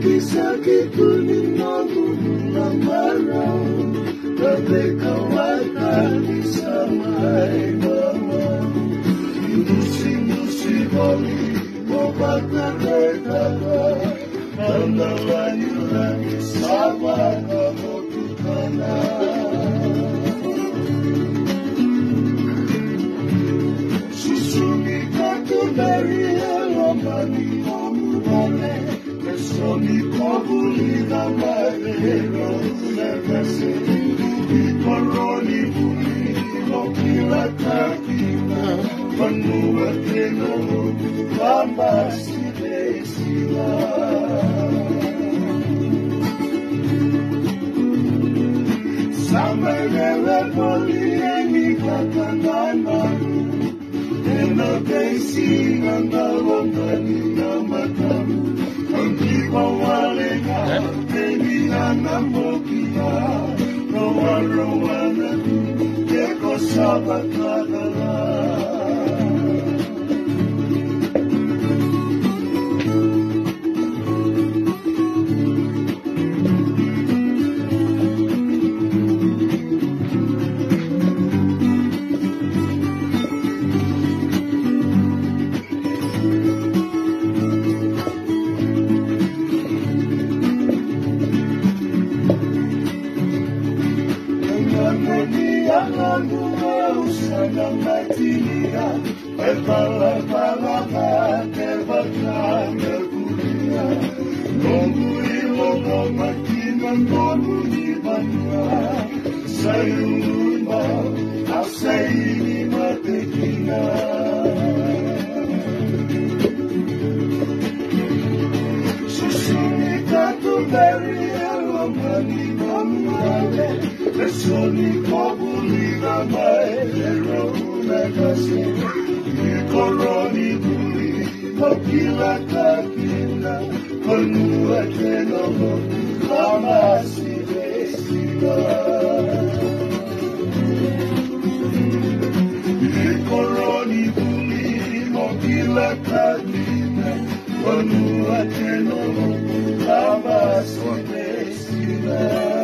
Sakit-sakit ng araw, tabi kawakan isama ay mama. Inusi-nusi bali mo pagkakita ka, nandalayo lang isama na motuka na. Susumi ka tunari alamani omubale, Soni kabuli na marero na kasi ikoroni buli no kila kakina panuwate no mama sila sama nela boli ni katanana ena kaisi na wangani na matamu Wawalega, baby, anamokia, Rowana, Deko Sabatagala. Sana matilia, pala kevakana kulia, nongu ilo makina nongu ibanua, sayuma, asaini matekina. Susuni katu beri alomani mamale, Soni kabuli na maero na kasi ikoroni buli kapila kakina konua kenomo kama sivesina ikoroni buli kapila kakina konua kenomo kama sivesina